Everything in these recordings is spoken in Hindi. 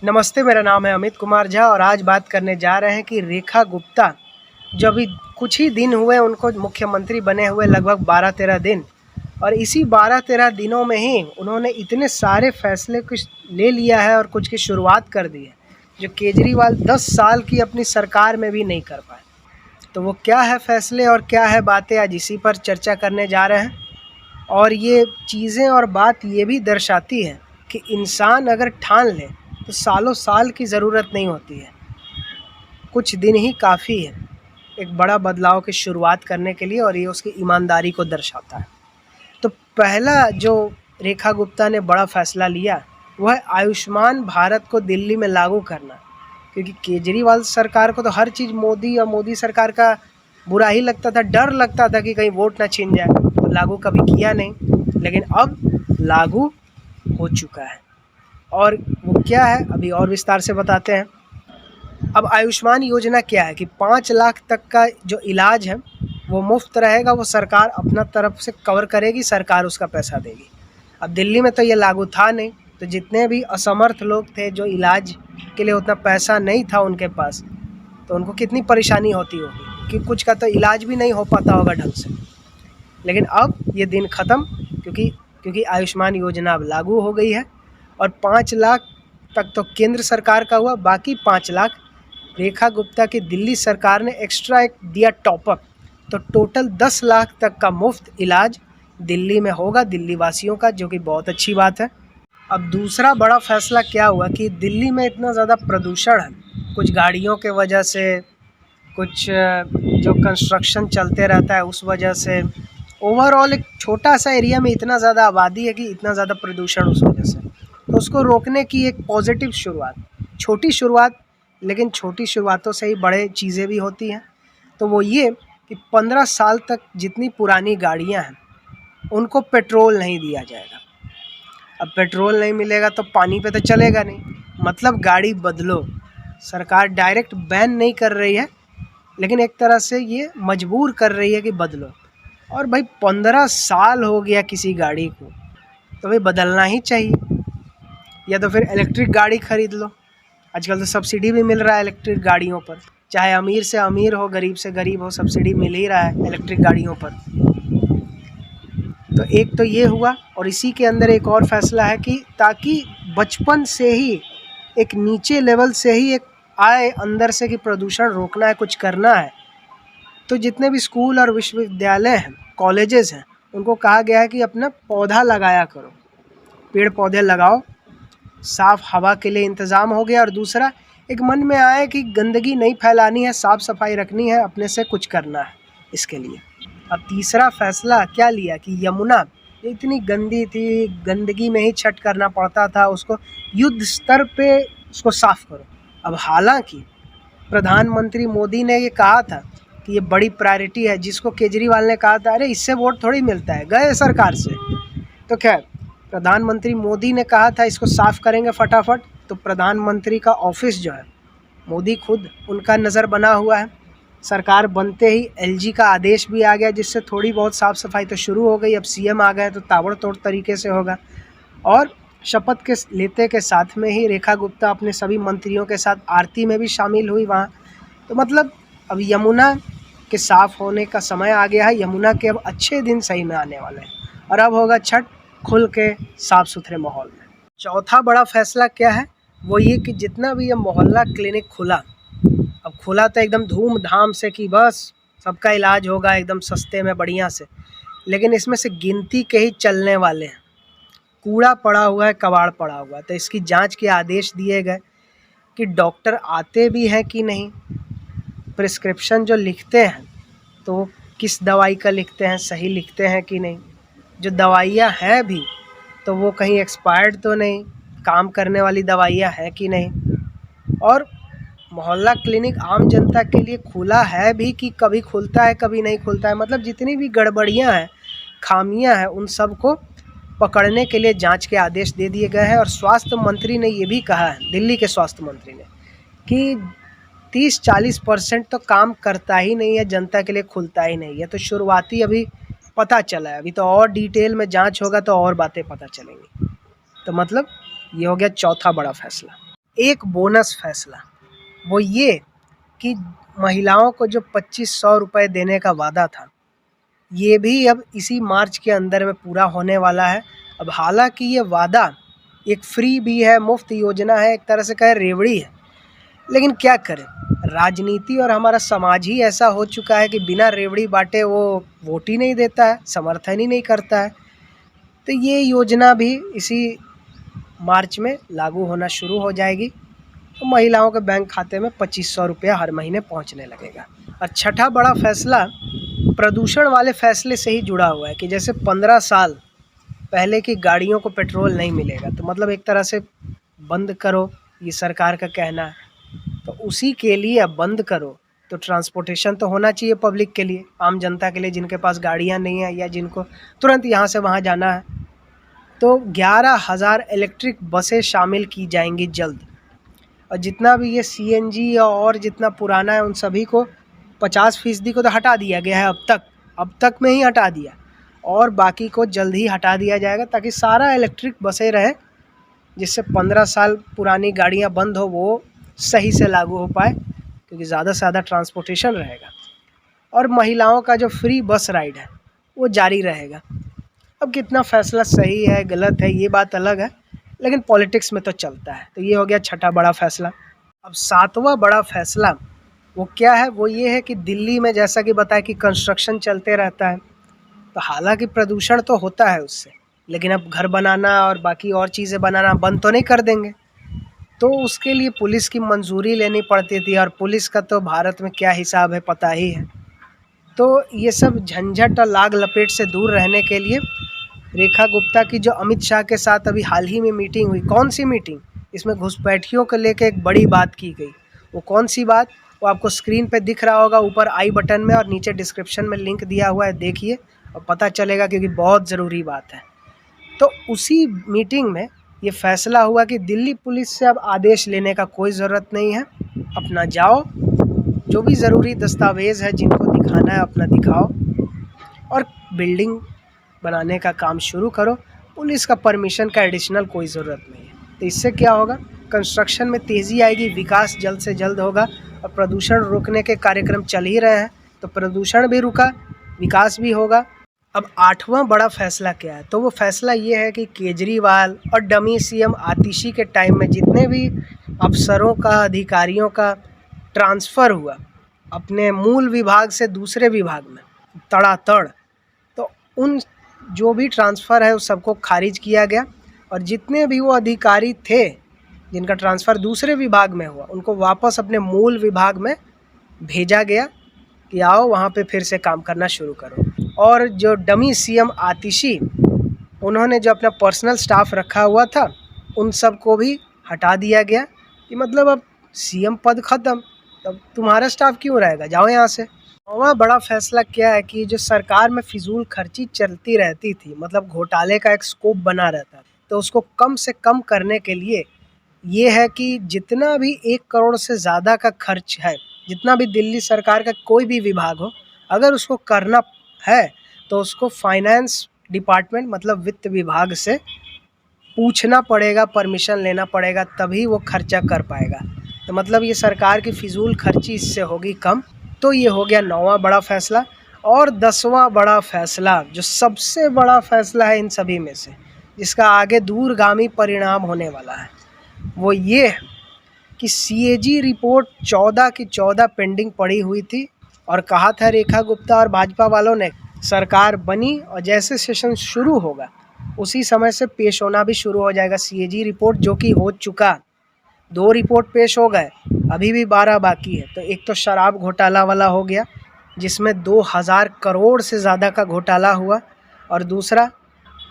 नमस्ते, मेरा नाम है अमित कुमार झा और आज बात करने जा रहे हैं कि रेखा गुप्ता जो अभी कुछ ही दिन हुए उनको मुख्यमंत्री बने हुए, लगभग 12-13 दिन, और इसी 12-13 दिनों में ही उन्होंने इतने सारे फैसले कुछ ले लिया है और कुछ की शुरुआत कर दी है जो केजरीवाल 10 साल की अपनी सरकार में भी नहीं कर पाए। तो वो क्या है फैसले और क्या है बातें, आज इसी पर चर्चा करने जा रहे हैं। और ये चीज़ें और बात ये भी दर्शाती है कि इंसान अगर ठान ले तो सालों साल की ज़रूरत नहीं होती है, कुछ दिन ही काफ़ी है एक बड़ा बदलाव की शुरुआत करने के लिए, और ये उसकी ईमानदारी को दर्शाता है। तो पहला जो रेखा गुप्ता ने बड़ा फैसला लिया वो है आयुष्मान भारत को दिल्ली में लागू करना, क्योंकि केजरीवाल सरकार को तो हर चीज़ मोदी और मोदी सरकार का बुरा ही लगता था, डर लगता था कि कहीं वोट ना छीन जाए, तो लागू कभी किया नहीं, लेकिन अब लागू हो चुका है। और वो क्या है अभी और विस्तार से बताते हैं। अब आयुष्मान योजना क्या है कि 5 लाख तक का जो इलाज है वो मुफ्त रहेगा, वो सरकार अपना तरफ से कवर करेगी, सरकार उसका पैसा देगी। अब दिल्ली में तो ये लागू था नहीं, तो जितने भी असमर्थ लोग थे जो इलाज के लिए उतना पैसा नहीं था उनके पास, तो उनको कितनी परेशानी होती होगी कि कुछ का तो इलाज भी नहीं हो पाता होगा ढंग से। लेकिन अब ये दिन ख़त्म, क्योंकि आयुष्मान योजना अब लागू हो गई है और 5 लाख तक तो केंद्र सरकार का हुआ, बाकी 5 लाख रेखा गुप्ता की दिल्ली सरकार ने एक्स्ट्रा एक दिया टॉपअप, तो टोटल 10 लाख तक का मुफ्त इलाज दिल्ली में होगा दिल्ली वासियों का, जो कि बहुत अच्छी बात है। अब दूसरा बड़ा फैसला क्या हुआ कि दिल्ली में इतना ज़्यादा प्रदूषण है, कुछ गाड़ियों के वजह से, कुछ जो कंस्ट्रक्शन चलते रहता है उस वजह से, ओवरऑल एक छोटा सा एरिया में इतना ज़्यादा आबादी है कि इतना ज़्यादा प्रदूषण उस वजह से, तो उसको रोकने की एक पॉजिटिव शुरुआत, छोटी शुरुआत, लेकिन छोटी शुरुआतों से ही बड़े चीज़ें भी होती हैं। तो वो ये कि 15 साल तक जितनी पुरानी गाड़ियां हैं उनको पेट्रोल नहीं दिया जाएगा। अब पेट्रोल नहीं मिलेगा तो पानी पे तो चलेगा नहीं, मतलब गाड़ी बदलो। सरकार डायरेक्ट बैन नहीं कर रही है, लेकिन एक तरह से ये मजबूर कर रही है कि बदलो। और भाई 15 साल हो गया किसी गाड़ी को, तो भाई बदलना ही चाहिए, या तो फिर इलेक्ट्रिक गाड़ी खरीद लो। आजकल तो सब्सिडी भी मिल रहा है इलेक्ट्रिक गाड़ियों पर, चाहे अमीर से अमीर हो, गरीब से गरीब हो, सब्सिडी मिल ही रहा है इलेक्ट्रिक गाड़ियों पर। तो एक तो ये हुआ, और इसी के अंदर एक और फैसला है कि ताकि बचपन से ही एक नीचे लेवल से ही एक आए अंदर से कि प्रदूषण रोकना है, कुछ करना है, तो जितने भी स्कूल और विश्वविद्यालय हैं, कॉलेजेस हैं, उनको कहा गया है कि अपना पौधा लगाया करो, पेड़ पौधे लगाओ, साफ़ हवा के लिए इंतज़ाम हो गया। और दूसरा एक मन में आए कि गंदगी नहीं फैलानी है, साफ़ सफाई रखनी है, अपने से कुछ करना है इसके लिए। अब तीसरा फैसला क्या लिया कि यमुना इतनी गंदी थी, गंदगी में ही छठ करना पड़ता था, उसको युद्ध स्तर पे उसको साफ़ करो। अब हालांकि प्रधानमंत्री मोदी ने ये कहा था कि ये बड़ी प्रायोरिटी है, जिसको केजरीवाल ने कहा था अरे इससे वोट थोड़ी मिलता है, गए सरकार से। तो खैर प्रधानमंत्री मोदी ने कहा था इसको साफ़ करेंगे फटाफट, तो प्रधानमंत्री का ऑफिस जो है, मोदी खुद उनका नज़र बना हुआ है। सरकार बनते ही एलजी का आदेश भी आ गया, जिससे थोड़ी बहुत साफ़ सफाई तो शुरू हो गई। अब सीएम आ गए तो ताबड़तोड़ तरीके से होगा। और शपथ के लेते के साथ में ही रेखा गुप्ता अपने सभी मंत्रियों के साथ आरती में भी शामिल हुई वहाँ। तो मतलब अब यमुना के साफ़ होने का समय आ गया है, यमुना के अब अच्छे दिन सही में आने वाले हैं, और अब होगा छठ खुल के साफ़ सुथरे माहौल में। चौथा बड़ा फैसला क्या है, वो ये कि जितना भी ये मोहल्ला क्लिनिक खुला, अब खुला तो एकदम धूमधाम से कि बस सबका इलाज होगा एकदम सस्ते में बढ़िया से, लेकिन इसमें से गिनती के ही चलने वाले हैं, कूड़ा पड़ा हुआ है, कबाड़ पड़ा हुआ है। तो इसकी जांच के आदेश दिए गए कि डॉक्टर आते भी हैं कि नहीं, प्रिस्क्रिप्शन जो लिखते हैं तो वो किस दवाई का लिखते हैं, सही लिखते हैं कि नहीं, जो दवाइयाँ हैं भी तो वो कहीं एक्सपायर्ड तो नहीं, काम करने वाली दवाइयाँ हैं कि नहीं। और मोहल्ला क्लिनिक आम जनता के लिए खुला है भी कि कभी खुलता है कभी नहीं खुलता है, मतलब जितनी भी गड़बड़ियाँ हैं, खामियां हैं, उन सब को पकड़ने के लिए जांच के आदेश दे दिए गए हैं। और स्वास्थ्य मंत्री ने ये भी कहा है, दिल्ली के स्वास्थ्य मंत्री ने, कि 30-40% तो काम करता ही नहीं है, जनता के लिए खुलता ही नहीं है। तो शुरुआती अभी पता चला है, अभी तो और डिटेल में जांच होगा तो और बातें पता चलेंगी। तो मतलब ये हो गया चौथा बड़ा फैसला। एक बोनस फैसला, वो ये कि महिलाओं को जो 2500 रुपये देने का वादा था, ये भी अब इसी मार्च के अंदर में पूरा होने वाला है। अब हालांकि ये वादा एक फ्री भी है, मुफ्त योजना है, एक तरह से कहे रेवड़ी है, लेकिन क्या करें, राजनीति और हमारा समाज ही ऐसा हो चुका है कि बिना रेवड़ी बांटे वो वोट ही नहीं देता है, समर्थन ही नहीं करता है। तो ये योजना भी इसी मार्च में लागू होना शुरू हो जाएगी, तो महिलाओं के बैंक खाते में 2500 रुपया हर महीने पहुंचने लगेगा। और छठा बड़ा फैसला प्रदूषण वाले फैसले से ही जुड़ा हुआ है कि जैसे 15 साल पहले की गाड़ियों को पेट्रोल नहीं मिलेगा, तो मतलब एक तरह से बंद करो, ये सरकार का कहना है। तो उसी के लिए अब बंद करो तो ट्रांसपोर्टेशन तो होना चाहिए पब्लिक के लिए, आम जनता के लिए, जिनके पास गाड़ियाँ नहीं हैं या जिनको तुरंत यहाँ से वहाँ जाना है। तो 11,000 इलेक्ट्रिक बसें शामिल की जाएंगी जल्द, और जितना भी ये CNG और जितना पुराना है उन सभी को 50% को तो हटा दिया गया है अब तक में ही हटा दिया, और बाकी को जल्द ही हटा दिया जाएगा ताकि सारा इलेक्ट्रिक बसें रहे, जिससे 15 साल पुरानी गाड़ियाँ बंद हो वो सही से लागू हो पाए, क्योंकि ज़्यादा से ज़्यादा ट्रांसपोर्टेशन रहेगा। और महिलाओं का जो फ्री बस राइड है वो जारी रहेगा। अब कितना फ़ैसला सही है गलत है ये बात अलग है, लेकिन पॉलिटिक्स में तो चलता है। तो ये हो गया छठा बड़ा फैसला। अब सातवां बड़ा फैसला वो क्या है, वो ये है कि दिल्ली में जैसा कि बताया कि कंस्ट्रक्शन चलते रहता है, तो हालांकि प्रदूषण तो होता है उससे, लेकिन अब घर बनाना और बाकी और चीज़ें बनाना बंद तो नहीं कर देंगे। तो उसके लिए पुलिस की मंजूरी लेनी पड़ती थी, और पुलिस का तो भारत में क्या हिसाब है पता ही है। तो ये सब झंझट और लाग लपेट से दूर रहने के लिए रेखा गुप्ता की जो अमित शाह के साथ अभी हाल ही में मीटिंग हुई, कौन सी मीटिंग, इसमें घुसपैठियों को लेकर एक बड़ी बात की गई। वो कौन सी बात, वो आपको स्क्रीन पे दिख रहा होगा, ऊपर आई बटन में और नीचे डिस्क्रिप्शन में लिंक दिया हुआ है, देखिए और पता चलेगा, क्योंकि बहुत ज़रूरी बात है। तो उसी मीटिंग में ये फैसला हुआ कि दिल्ली पुलिस से अब आदेश लेने का कोई ज़रूरत नहीं है, अपना जाओ, जो भी ज़रूरी दस्तावेज़ है जिनको दिखाना है अपना दिखाओ, और बिल्डिंग बनाने का काम शुरू करो। पुलिस का परमिशन का एडिशनल कोई ज़रूरत नहीं है। तो इससे क्या होगा, कंस्ट्रक्शन में तेज़ी आएगी, विकास जल्द से जल्द होगा, और प्रदूषण रोकने के कार्यक्रम चल ही रहे हैं, तो प्रदूषण भी रुका, विकास भी होगा। अब आठवां बड़ा फैसला क्या है, तो वो फैसला ये है कि केजरीवाल और डमी CM आतिशी के टाइम में जितने भी अफसरों का, अधिकारियों का ट्रांसफ़र हुआ अपने मूल विभाग से दूसरे विभाग में तड़ातड़, तो उन जो भी ट्रांसफ़र है उस सबको खारिज किया गया, और जितने भी वो अधिकारी थे जिनका ट्रांसफ़र दूसरे विभाग में हुआ उनको वापस अपने मूल विभाग में भेजा गया कि आओ वहाँ पे फिर से काम करना शुरू करो। और जो डमी CM आतिशी, उन्होंने जो अपना पर्सनल स्टाफ रखा हुआ था उन सब को भी हटा दिया गया, कि मतलब अब CM पद ख़त्म, तब तुम्हारा स्टाफ क्यों रहेगा, जाओ यहाँ से। नौवां बड़ा फैसला क्या है कि जो सरकार में फिजूल खर्ची चलती रहती थी, मतलब घोटाले का एक स्कोप बना रहता, तो उसको कम से कम करने के लिए ये है कि जितना भी 1 करोड़ से ज़्यादा का खर्च है, जितना भी दिल्ली सरकार का कोई भी विभाग हो, अगर उसको करना है तो उसको फाइनेंस डिपार्टमेंट मतलब वित्त विभाग से पूछना पड़ेगा, परमिशन लेना पड़ेगा, तभी वो खर्चा कर पाएगा। तो मतलब ये सरकार की फिजूल खर्ची इससे होगी कम। तो ये हो गया 9वां बड़ा फैसला। और 10वां बड़ा फैसला, जो सबसे बड़ा फैसला है इन सभी में से, जिसका आगे दूरगामी परिणाम होने वाला है, वो ये है कि CAG रिपोर्ट 14 की 14 पेंडिंग पड़ी हुई थी, और कहा था रेखा गुप्ता और भाजपा वालों ने, सरकार बनी और जैसे सेशन शुरू होगा उसी समय से पेश होना भी शुरू हो जाएगा CAG रिपोर्ट, जो कि हो चुका। 2 रिपोर्ट पेश हो गए, अभी भी 12 बाकी है। तो एक तो शराब घोटाला वाला हो गया, जिसमें 2000 करोड़ से ज़्यादा का घोटाला हुआ, और दूसरा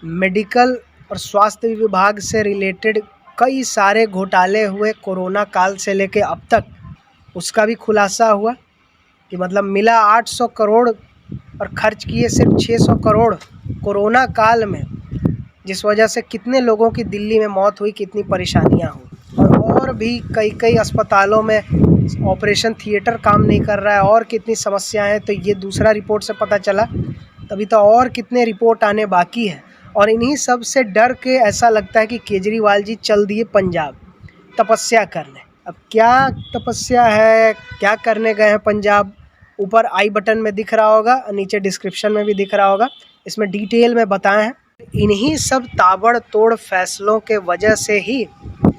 मेडिकल और स्वास्थ्य विभाग से रिलेटेड कई सारे घोटाले हुए कोरोना काल से लेके अब तक, उसका भी खुलासा हुआ कि मतलब मिला 800 करोड़ और खर्च किए सिर्फ 600 करोड़ कोरोना काल में, जिस वजह से कितने लोगों की दिल्ली में मौत हुई, कितनी परेशानियां हुई, और भी कई अस्पतालों में ऑपरेशन थिएटर काम नहीं कर रहा है, और कितनी समस्याएं हैं। तो ये दूसरा रिपोर्ट से पता चला, तभी तो और कितने रिपोर्ट आने बाकी है। और इन्हीं सब से डर के ऐसा लगता है कि केजरीवाल जी चल दिए पंजाब, तपस्या करने। अब क्या तपस्या है, क्या करने गए हैं पंजाब, ऊपर आई बटन में दिख रहा होगा और नीचे डिस्क्रिप्शन में भी दिख रहा होगा, इसमें डिटेल में बताए हैं। इन्हीं सब ताबड़तोड़ फैसलों के वजह से ही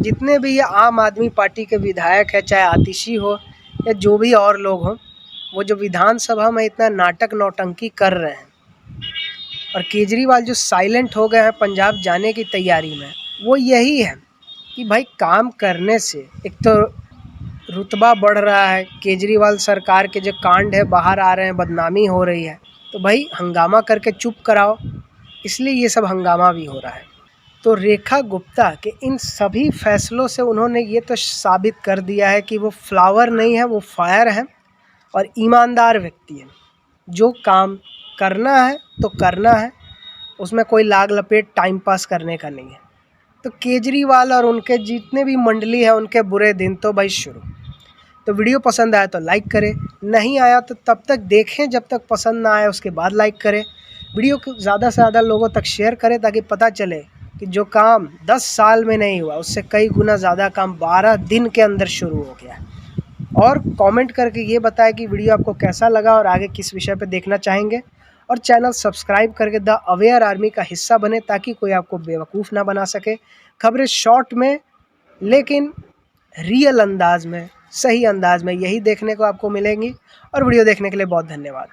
जितने भी ये आम आदमी पार्टी के विधायक है, चाहे आतिशी हो या जो भी और लोग हों, वो जो विधानसभा में इतना नाटक नौटंकी कर रहे हैं और केजरीवाल जो साइलेंट हो गए हैं पंजाब जाने की तैयारी में, वो यही है कि भाई काम करने से एक तो रुतबा बढ़ रहा है, केजरीवाल सरकार के जो कांड है बाहर आ रहे हैं, बदनामी हो रही है, तो भाई हंगामा करके चुप कराओ, इसलिए ये सब हंगामा भी हो रहा है। तो रेखा गुप्ता के इन सभी फैसलों से उन्होंने ये तो साबित कर दिया है कि वो फ्लावर नहीं है, वो फायर है और ईमानदार व्यक्ति है। जो काम करना है तो करना है, उसमें कोई लाग लपेट टाइम पास करने का नहीं है। तो केजरीवाल और उनके जितने भी मंडली है उनके बुरे दिन तो भाई शुरू। तो वीडियो पसंद आया तो लाइक करें, नहीं आया तो तब तक देखें जब तक पसंद ना आए, उसके बाद लाइक करें। वीडियो को ज़्यादा से ज़्यादा लोगों तक शेयर करें ताकि पता चले कि जो काम 10 साल में नहीं हुआ उससे कई गुना ज़्यादा काम 12 दिन के अंदर शुरू हो गया। और कमेंट करके ये बताएं कि वीडियो आपको कैसा लगा और आगे किस विषय पे देखना चाहेंगे। और चैनल सब्सक्राइब करके द अवेयर आर्मी का हिस्सा बने ताकि कोई आपको बेवकूफ़ ना बना सके। खबरें शॉर्ट में लेकिन रियल अंदाज में, सही अंदाज में यही देखने को आपको मिलेंगी। और वीडियो देखने के लिए बहुत धन्यवाद।